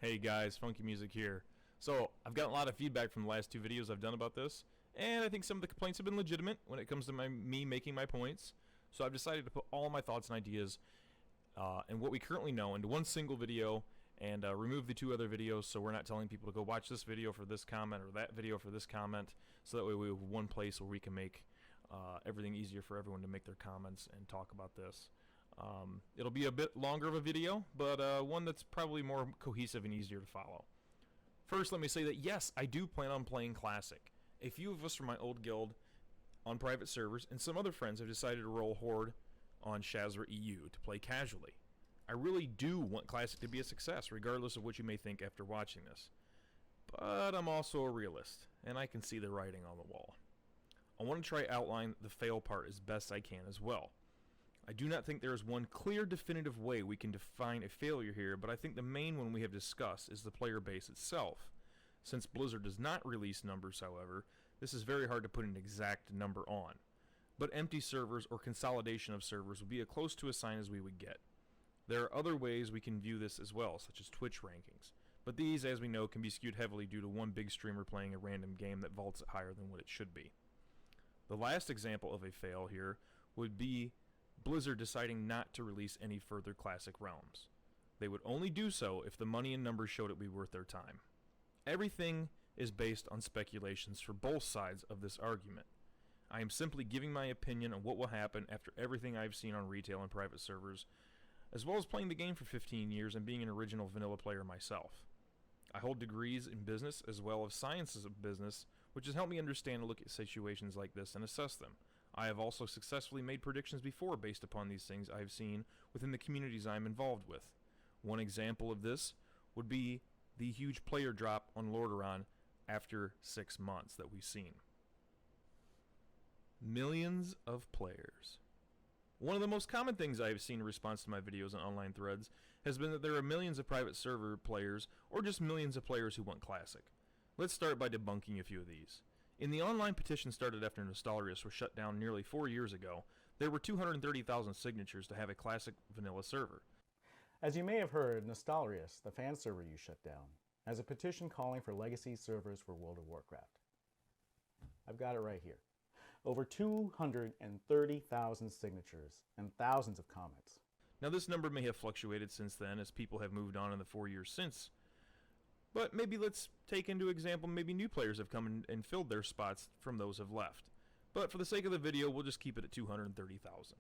Hey guys, Funkymusic here. So, I've gotten a lot of feedback from the last two videos I've done about this, and I think some of the complaints have been legitimate when it comes to me making my points. So I've decided to put all my thoughts and ideas and what we currently know into one single video and remove the two other videos, so we're not telling people to go watch this video for this comment or that video for this comment, so that way we have one place where we can make everything easier for everyone to make their comments and talk about this. It'll be a bit longer of a video, but one that's probably more cohesive and easier to follow. First, let me say that yes, I do plan on playing Classic. A few of us from my old guild on private servers and some other friends have decided to roll Horde on Shazra EU to play casually. I really do want Classic to be a success, regardless of what you may think after watching this. But I'm also a realist, and I can see the writing on the wall. I want to try outline the fail part as best I can as well. I do not think there is one clear, definitive way we can define a failure here, but I think the main one we have discussed is the player base itself. Since Blizzard does not release numbers, however, this is very hard to put an exact number on. But empty servers or consolidation of servers would be as close to a sign as we would get. There are other ways we can view this as well, such as Twitch rankings. But these, as we know, can be skewed heavily due to one big streamer playing a random game that vaults it higher than what it should be. The last example of a fail here would be Blizzard deciding not to release any further Classic realms. They would only do so if the money and numbers showed it would be worth their time. Everything is based on speculations for both sides of this argument. I am simply giving my opinion on what will happen after everything I've seen on retail and private servers, as well as playing the game for 15 years and being an original vanilla player myself. I hold degrees in business as well as sciences of business, which has helped me understand and look at situations like this and assess them. I have also successfully made predictions before based upon these things I have seen within the communities I am involved with. One example of this would be the huge player drop on Lordaeron after 6 months that we've seen. Millions of players. One of the most common things I have seen in response to my videos and online threads has been that there are millions of private server players or just millions of players who want Classic. Let's start by debunking a few of these. In the online petition started after Naxxramas was shut down nearly 4 years ago, there were 230,000 signatures to have a Classic vanilla server. As you may have heard, Naxxramas, the fan server you shut down, has a petition calling for legacy servers for World of Warcraft. I've got it right here. Over 230,000 signatures and thousands of comments. Now this number may have fluctuated since then as people have moved on in the 4 years since. But maybe let's take into example maybe new players have come and filled their spots from those have left. But for the sake of the video, we'll just keep it at 230,000.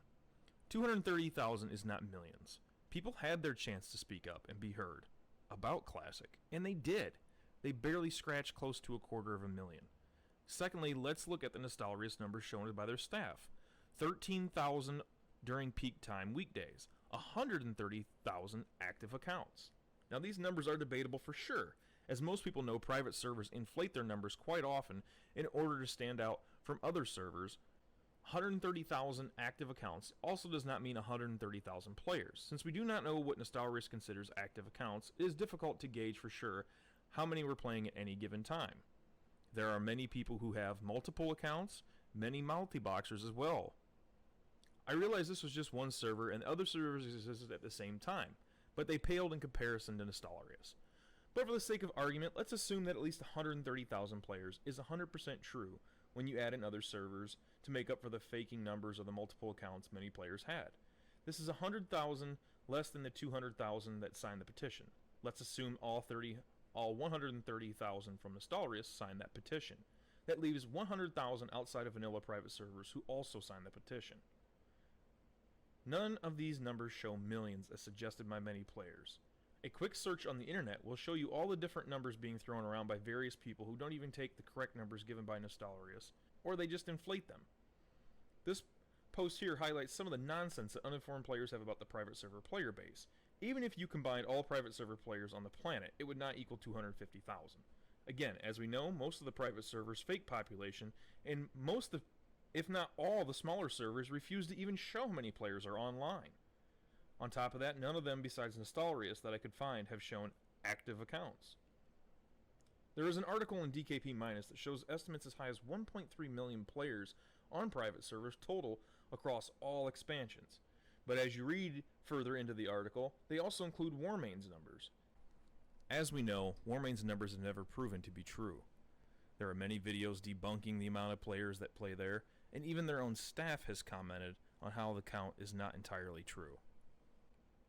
230,000 is not millions. People had their chance to speak up and be heard about Classic, and they did. They barely scratched close to 250,000. Secondly, let's look at the Naxxramas numbers shown by their staff. 13,000 during peak time weekdays, 130,000 active accounts. Now these numbers are debatable for sure, as most people know private servers inflate their numbers quite often in order to stand out from other servers. 130,000 active accounts also does not mean 130,000 players. Since we do not know what Naxxramas considers active accounts, it is difficult to gauge for sure how many were playing at any given time. There are many people who have multiple accounts, many multi-boxers as well. I realize this was just one server and other servers existed at the same time, but they paled in comparison to Naxxramas. But for the sake of argument, let's assume that at least 130,000 players is 100% true when you add in other servers to make up for the faking numbers of the multiple accounts many players had. This is 100,000 less than the 200,000 that signed the petition. Let's assume all 130,000 from Naxxramas signed that petition. That leaves 100,000 outside of vanilla private servers who also signed the petition. None of these numbers show millions as suggested by many players. A quick search on the internet will show you all the different numbers being thrown around by various people who don't even take the correct numbers given by Naxxramas, or they just inflate them. This post here highlights some of the nonsense that uninformed players have about the private server player base. Even if you combined all private server players on the planet, it would not equal 250,000. Again, as we know, most of the private servers fake population, and most of, if not all, the smaller servers refuse to even show how many players are online. On top of that, none of them besides Naxxramas that I could find have shown active accounts. There is an article in DKP- that shows estimates as high as 1.3 million players on private servers total across all expansions. But as you read further into the article, they also include Warmane's numbers. As we know, Warmane's numbers have never proven to be true. There are many videos debunking the amount of players that play there, and even their own staff has commented on how the count is not entirely true.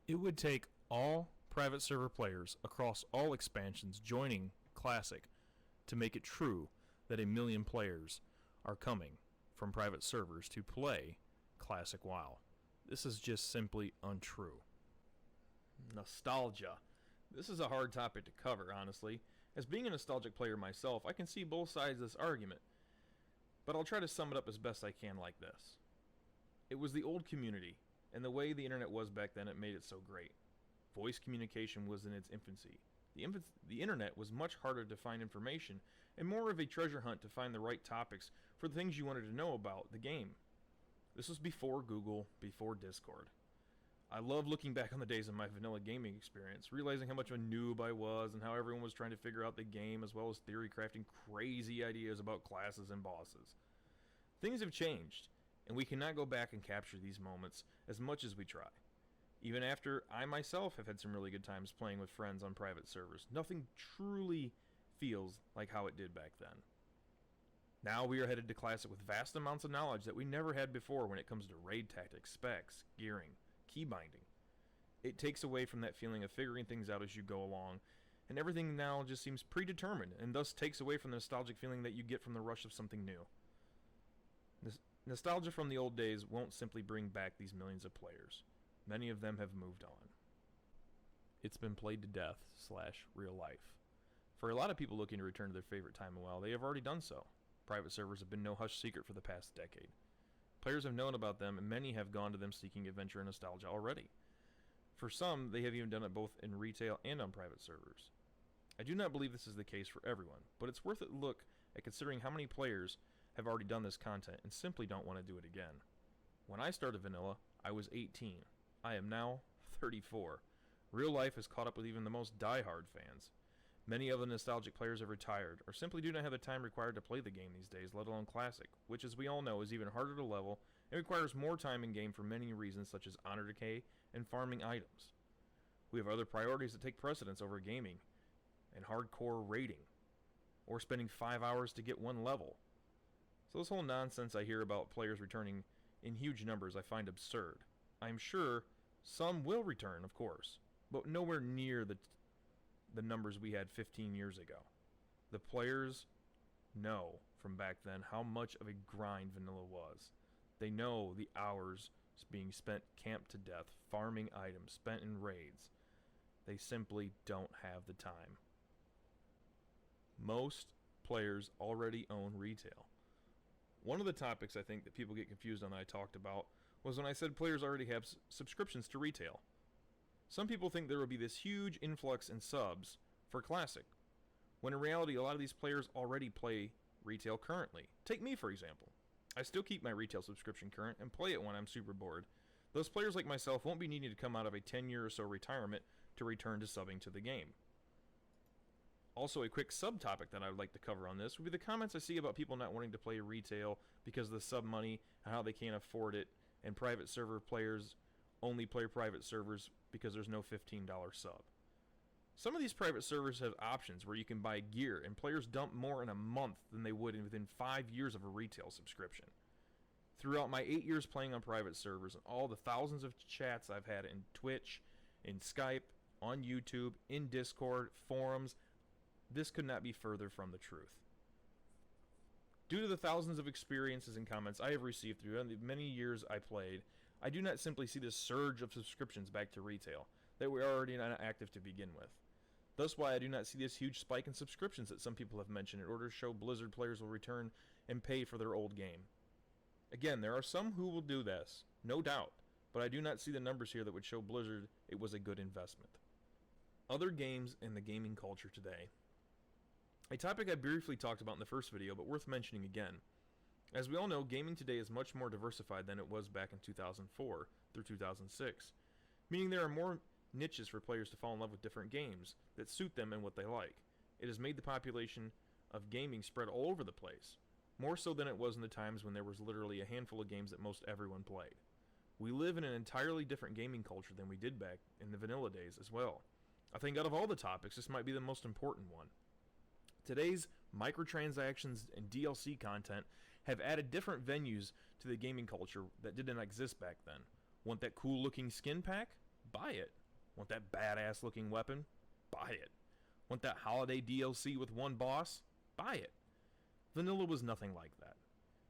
It would take all private server players across all expansions joining Classic to make it true that 1 million players are coming from private servers to play Classic WoW. This is just simply untrue. Nostalgia. This is a hard topic to cover, honestly. As being a nostalgic player myself, I can see both sides of this argument, but I'll try to sum it up as best I can like this. It was the old community, and the way the internet was back then, it made it so great. Voice communication was in its infancy. The internet was much harder to find information, and more of a treasure hunt to find the right topics for the things you wanted to know about the game. This was before Google, before Discord. I love looking back on the days of my vanilla gaming experience, realizing how much of a noob I was and how everyone was trying to figure out the game, as well as theory crafting crazy ideas about classes and bosses. Things have changed, and we cannot go back and capture these moments as much as we try. Even after I myself have had some really good times playing with friends on private servers, nothing truly feels like how it did back then. Now we are headed to Classic with vast amounts of knowledge that we never had before when it comes to raid tactics, specs, gearing, key binding. It takes away from that feeling of figuring things out as you go along, and everything now just seems predetermined, and thus takes away from the nostalgic feeling that you get from the rush of something new. Nostalgia from the old days won't simply bring back these millions of players. Many of them have moved on. It's been played to death / real life. For a lot of people looking to return to their favorite time in WoW, they have already done so. Private servers have been no hush secret for the past decade. Players have known about them, and many have gone to them seeking adventure and nostalgia already. For some, they have even done it both in retail and on private servers. I do not believe this is the case for everyone, but it's worth a look at considering how many players have already done this content and simply don't want to do it again. When I started vanilla, I was 18. I am now 34. Real life has caught up with even the most die-hard fans. Many of the nostalgic players have retired, or simply do not have the time required to play the game these days, let alone Classic, which as we all know is even harder to level and requires more time in game for many reasons such as honor decay and farming items. We have other priorities that take precedence over gaming and hardcore raiding, or spending 5 hours to get one level. So this whole nonsense I hear about players returning in huge numbers I find absurd. I'm sure some will return, of course, but nowhere near the numbers we had 15 years ago. The players know from back then how much of a grind vanilla was. They know the hours being spent camped to death, farming items, spent in raids. They simply don't have the time. Most players already own retail. One of the topics I think that people get confused on that I talked about was when I said players already have subscriptions to retail. Some people think there will be this huge influx in subs for Classic, when in reality a lot of these players already play retail currently. Take me for example. I still keep my retail subscription current and play it when I'm super bored. Those players like myself won't be needing to come out of a 10-year or so retirement to return to subbing to the game. Also, a quick subtopic that I would like to cover on this would be the comments I see about people not wanting to play retail because of the sub money and how they can't afford it, and private server players only play private servers because there's no $15 sub. Some of these private servers have options where you can buy gear, and players dump more in a month than they would within 5 years of a retail subscription. Throughout my 8 years playing on private servers and all the thousands of chats I've had in Twitch, in Skype, on YouTube, in Discord, forums, this could not be further from the truth. Due to the thousands of experiences and comments I have received through the many years I played, I do not simply see this surge of subscriptions back to retail that were already not active to begin with. Thus why I do not see this huge spike in subscriptions that some people have mentioned in order to show Blizzard players will return and pay for their old game. Again, there are some who will do this, no doubt, but I do not see the numbers here that would show Blizzard it was a good investment. Other games in the gaming culture today. A topic I briefly talked about in the first video, but worth mentioning again. As we all know, gaming today is much more diversified than it was back in 2004 through 2006, meaning there are more niches for players to fall in love with different games that suit them and what they like. It has made the population of gaming spread all over the place, more so than it was in the times when there was literally a handful of games that most everyone played. We live in an entirely different gaming culture than we did back in the vanilla days as well. I think out of all the topics, this might be the most important one. Today's microtransactions and DLC content have added different venues to the gaming culture that didn't exist back then. Want that cool looking skin pack? Buy it. Want that badass looking weapon? Buy it. Want that holiday DLC with one boss? Buy it. Vanilla was nothing like that.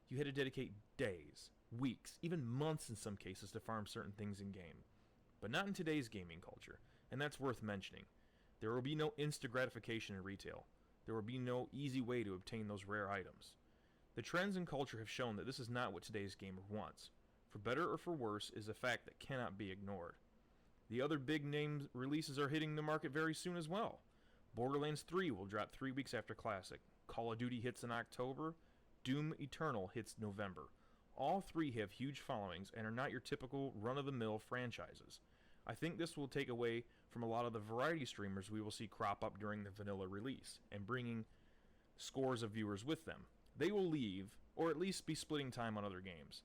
You had to dedicate days, weeks, even months in some cases to farm certain things in game. But not in today's gaming culture, and that's worth mentioning. There will be no instant gratification in retail. There will be no easy way to obtain those rare items. The trends in culture have shown that this is not what today's gamer wants. For better or for worse is a fact that cannot be ignored. The other big name releases are hitting the market very soon as well. Borderlands 3 will drop 3 weeks after Classic. Call of Duty hits in October. Doom Eternal hits November. All three have huge followings and are not your typical run-of-the-mill franchises. I think this will take away from a lot of the variety streamers we will see crop up during the vanilla release, and bringing scores of viewers with them. They will leave, or at least be splitting time on other games.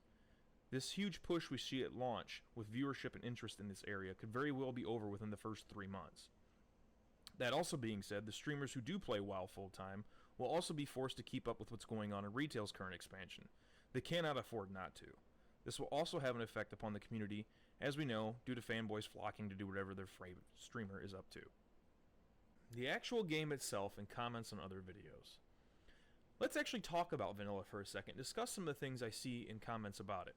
This huge push we see at launch, with viewership and interest in this area, could very well be over within the first 3 months. That also being said, the streamers who do play WoW full-time will also be forced to keep up with what's going on in retail's current expansion. They cannot afford not to. This will also have an effect upon the community, as we know, due to fanboys flocking to do whatever their favorite streamer is up to. The actual game itself and comments on other videos. Let's actually talk about vanilla for a second, discuss some of the things I see in comments about it.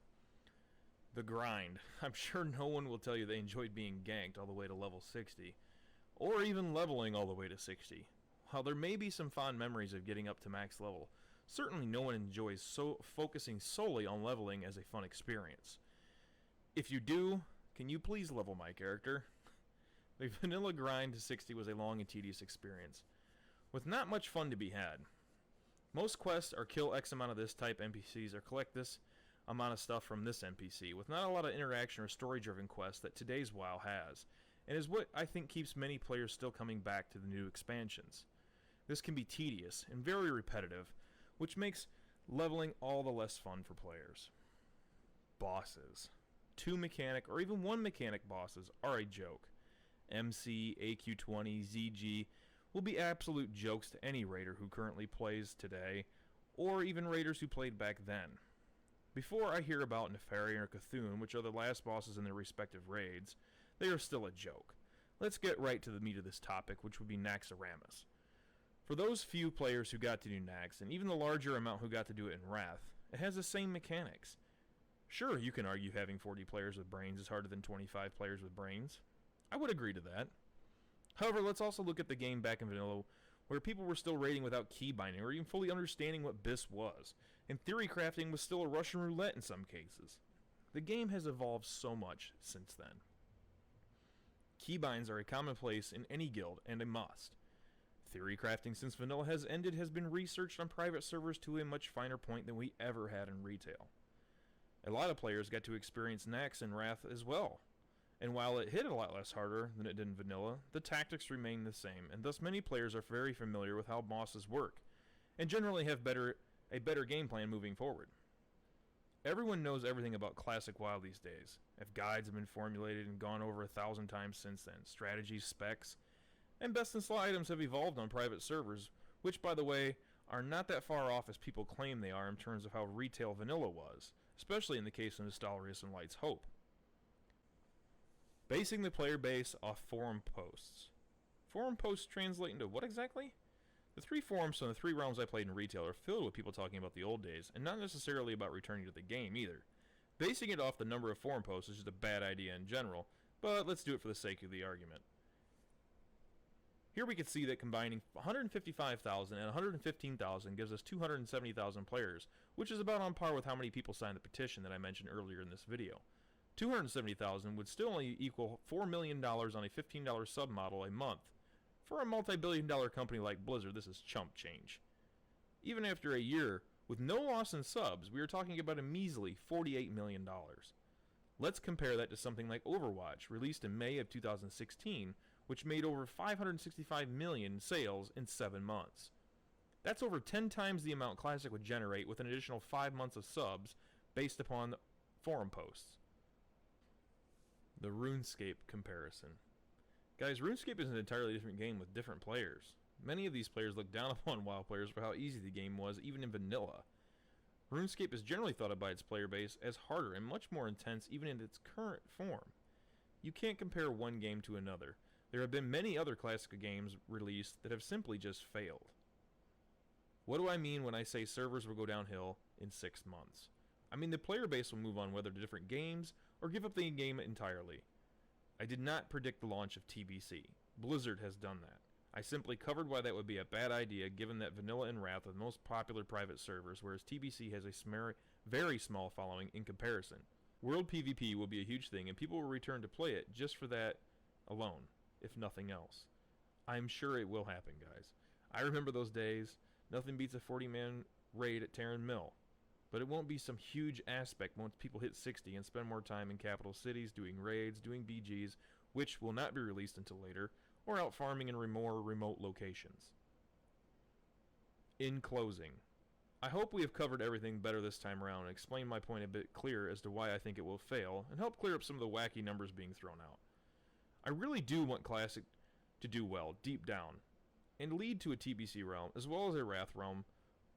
The grind. I'm sure no one will tell you they enjoyed being ganked all the way to level 60, or even leveling all the way to 60. While there may be some fond memories of getting up to max level, certainly no one enjoys focusing solely on leveling as a fun experience. If you do, can you please level my character? The vanilla grind to 60 was a long and tedious experience, with not much fun to be had. Most quests are kill X amount of this type NPCs or collect this amount of stuff from this NPC, with not a lot of interaction or story-driven quests that today's WoW has, and is what I think keeps many players still coming back to the new expansions. This can be tedious and very repetitive, which makes leveling all the less fun for players. Bosses. 2 mechanic or even 1 mechanic bosses are a joke. MC, AQ20, ZG will be absolute jokes to any raider who currently plays today, or even raiders who played back then. Before I hear about Nefarian or Cthulhu, which are the last bosses in their respective raids, they are still a joke. Let's get right to the meat of this topic, which would be Naxxramas. For those few players who got to do Nax, and even the larger amount who got to do it in Wrath, it has the same mechanics. Sure, you can argue having 40 players with brains is harder than 25 players with brains. I would agree to that. However, let's also look at the game back in vanilla, where people were still raiding without key binding or even fully understanding what BIS was, and theory crafting was still a Russian roulette in some cases. The game has evolved so much since then. Keybinds are a commonplace in any guild and a must. Theory crafting since vanilla has ended has been researched on private servers to a much finer point than we ever had in retail. A lot of players got to experience Nax in Wrath as well, and while it hit a lot less harder than it did in vanilla, the tactics remain the same, and thus many players are very familiar with how bosses work, and generally have a better game plan moving forward. Everyone knows everything about classic WoW these days. If guides have been formulated and gone over 1,000 times since then, strategies, specs, and best in slot items have evolved on private servers, which, by the way, are not that far off as people claim they are in terms of how retail vanilla was, especially in the case of Naxxramas and Light's Hope. Basing the player base off forum posts. Forum posts translate into what exactly? The 3 forums from the 3 realms I played in retail are filled with people talking about the old days, and not necessarily about returning to the game either. Basing it off the number of forum posts is just a bad idea in general, but let's do it for the sake of the argument. Here we can see that combining 155,000 and 115,000 gives us 270,000 players, which is about on par with how many people signed the petition that I mentioned earlier in this video. 270,000 would still only equal $4 million on a $15 sub model a month. For a multi-billion-dollar company like Blizzard, this is chump change. Even after a year, with no loss in subs, we are talking about a measly $48 million. Let's compare that to something like Overwatch, released in May of 2016, which made over 565 million sales in 7 months. That's over 10 times the amount Classic would generate with an additional 5 months of subs based upon forum posts. The RuneScape comparison. Guys, RuneScape is an entirely different game with different players. Many of these players look down upon WoW players for how easy the game was, even in vanilla. RuneScape is generally thought of by its player base as harder and much more intense even in its current form. You can't compare one game to another. There have been many other classic games released that have simply just failed. What do I mean when I say servers will go downhill in 6 months? I mean the player base will move on whether to different games or give up the game entirely. I did not predict the launch of TBC. Blizzard has done that. I simply covered why that would be a bad idea given that Vanilla and Wrath are the most popular private servers, whereas TBC has a very small following in comparison. World PvP will be a huge thing and people will return to play it just for that alone, if nothing else. I'm sure it will happen, guys. I remember those days. Nothing beats a 40-man raid at Terran Mill. But it won't be some huge aspect once people hit 60 and spend more time in capital cities doing raids, doing BGs, which will not be released until later, or out farming in more remote locations. In closing, I hope we have covered everything better this time around and explained my point a bit clearer as to why I think it will fail, and help clear up some of the wacky numbers being thrown out. I really do want Classic to do well, deep down, and lead to a TBC realm, as well as a Wrath realm,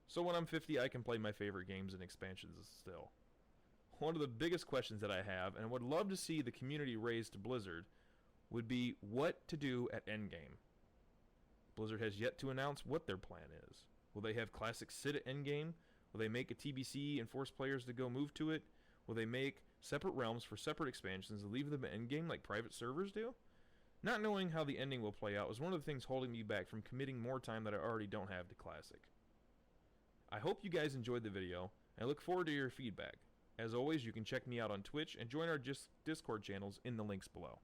so when I'm 50 I can play my favorite games and expansions still. One of the biggest questions that I have, and would love to see the community raise to Blizzard, would be what to do at endgame. Blizzard has yet to announce what their plan is. Will they have Classic sit at endgame? Will they make a TBC and force players to go move to it? Will they make separate realms for separate expansions and leave them at endgame like private servers do? Not knowing how the ending will play out is one of the things holding me back from committing more time that I already don't have to Classic. I hope you guys enjoyed the video, and I look forward to your feedback. As always, you can check me out on Twitch and join our Discord channels in the links below.